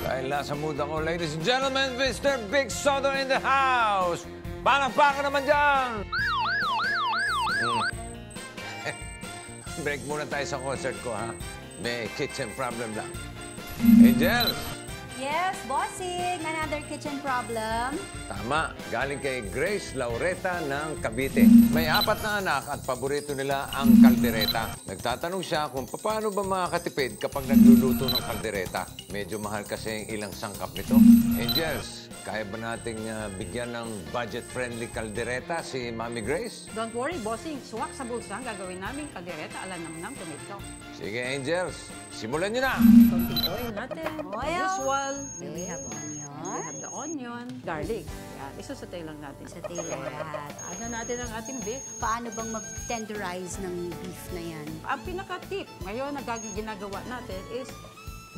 Dahil nasa mood ako, ladies and gentlemen, Mr. Big Soto in the house! Palakpakan naman dyan! Break muna tayo sa concert ko, ha? May kitchen problem lang. Angel! Yes, bossing! Another kitchen problem. Tama, galing kay Grace Laureta ng Cavite. May 4 na anak at paborito nila ang kaldereta. Nagtatanong siya kung paano ba makakatipid kapag nagluluto ng kaldereta. Medyo mahal kasi ang ilang sangkap nito. Angels, kaya ba nating bigyan ng budget-friendly kaldereta si Mami Grace? Don't worry, bossing. Suwak sa bulsa ang gagawin namin kaldereta ala namnam tomato. Sige, Angels, simulan nyo na! Konting oil natin. Oil. Usual. Then we have We onion. have the onion, garlic. Yan, isusatay lang natin. Sa lahat. Ano natin ang ating beef. Paano bang mag-tenderize ng beef na yan? Ang pinaka-tip ngayon na ginagawa natin is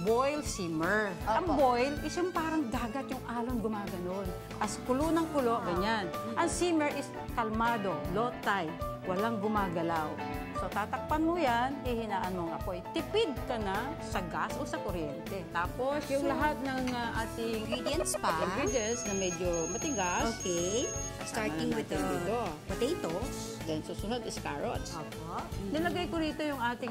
boil, simmer. Ang boil is yung parang dagat yung alon gumaganon. As kulo ng kulo, ganyan. Ang simmer is kalmado, low tide, walang gumagalaw. So tatakpan mo yan, hihinaan mo ang apoy. Tipid ka na sa gas o sa kuryente. Tapos yung lahat ng ating Ingredients pa. ingredients na medyo matigas. Okay. Starting with the potatoes. Then susunod is carrots. Opo. Nilagay ko rito yung ating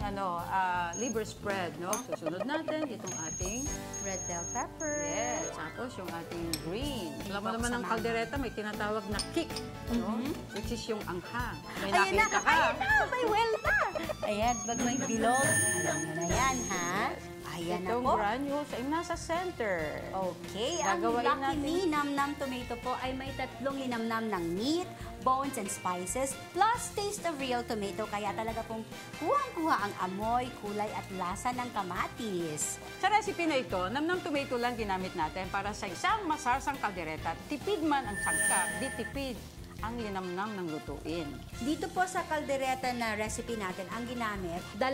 liver spread, no? Susunod natin itong ating Red bell pepper. yes, tapos yung ating green. Alam mo Box naman ang naman. kaldereta may tinatawag na kick, no? Which is yung anghang. May Ayan na, nakita ka. ayan na, may well na. Ayan, pag may bilog, alam nyo na yan, ha? Ayan na Itong po. granules ay nasa center. Okay, ang Gagawain Lucky natin. Me Nam-Nam Tomato po ay may 3 linamnam ng meat, bones, and spices, plus taste of real tomato. Kaya talaga pong kuhang-kuha ang amoy, kulay, at lasa ng kamatis. Sa recipe na ito, namnam tomato lang ginamit natin para sa isang masarsang kaldereta. Tipid man ang sangkap, di tipid ang linamnam ng lutuin. Dito po sa kaldereta na recipe natin, ang ginamit, 2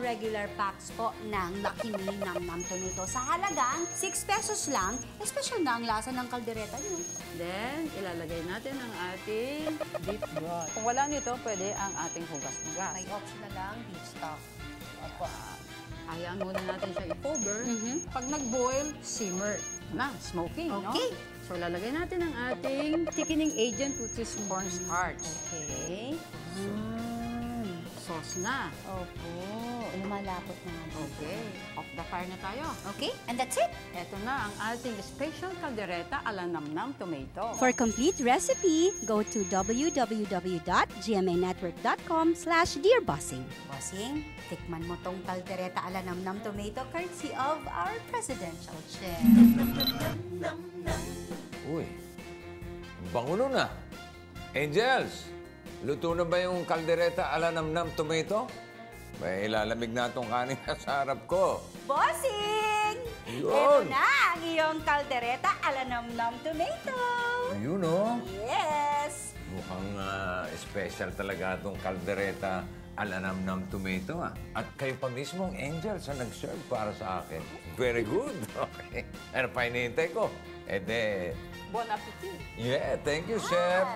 regular packs po ng Lucky Me Nam-Nam Tomato. Sa halagang 6 pesos lang, special na ang lasa ng kaldereta nyo. Then, ilalagay natin ang ating beef broth. Kung wala nito, pwede ang ating hugas-hugas. May optional lang, beef stock. Opo. Hayaan muna natin siya i-cover. Pag nag-boil, simmer na, smoking, no? Okay. So, lalagay natin ang ating thickening agent, which is cornstarch. Okay. Sauce na. Opo. Lumalapot na. Okay. Off the fire na tayo. Okay, and that's it. Ito na ang ating special caldereta ala namnam tomato. For complete recipe, go to www.gmanetwork.com/dearbossing. Bossing, tikman mo tong kaldereta ala namnam tomato courtesy of our presidential chef. Uy, bango nun ah. Angels, luto na ba yung kaldereta ala namnam tomato? May ilalamig na itong kanin sa harap ko. Bossing! Yun. Ito na ang iyong kaldereta ala namnam tomato. Ayun oh. Yes! Mukhang special talaga itong kaldereta ala namnam tomato ah. At kayo pa mismo ang Angels ang nag-serve para sa akin. Very good. Okay. Ano pa hinihintay ko? Bon appetit. Yeah, thank you, Chef.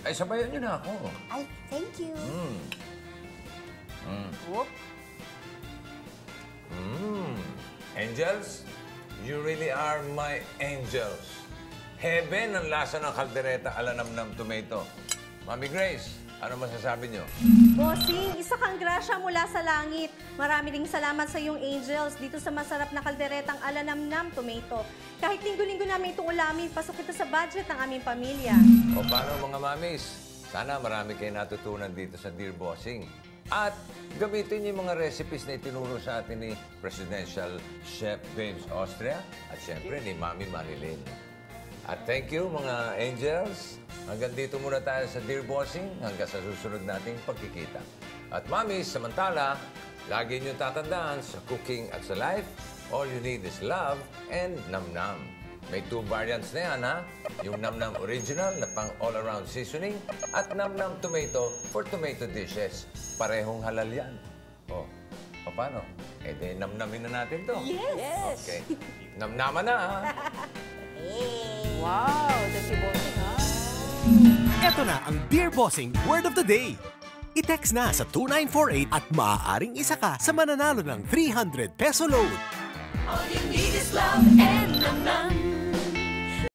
Ay, sabayan niyo na ako. Ay, thank you. Whoop. Angels, you really are my angels. Heaven ang lasa ng kaldereta ala namnam tomato. Mami Grace, ano masasabi niyo? Bossing, isa kang grasya mula sa langit. Marami ring salamat sa iyong angels dito sa masarap na kalderetang alanamnam tomato. Kahit linggo-linggo namin itong ulamin, pasok ito sa budget ng aming pamilya. O paano mga mamis? Sana marami kayo natutunan dito sa Dear Bossing. At gamitin niyo yung mga recipes na itinuro sa atin ni Presidential Chef James Austria at syempre ni Mami Marilyn. At thank you mga angels. Hanggang dito muna tayo sa Dear Bossing hanggang sa susunod nating pagkikita. At Mami, samantala, lagi niyo tatandaan sa cooking at sa life, all you need is love and namnam. May 2 variants na yan, ha? Yung namnam original na pang all-around seasoning at namnam tomato for tomato dishes. Parehong halal yan. O, paano? Eh, di namnamin na natin to. Yes! Okay. Namnaman na, ha? Wow, that's si bossing, ha? Ito na ang Dear Bossing Word of the Day. I-text na sa 2948 at maaaring isa ka sa mananalo ng 300 peso load. All you need is love.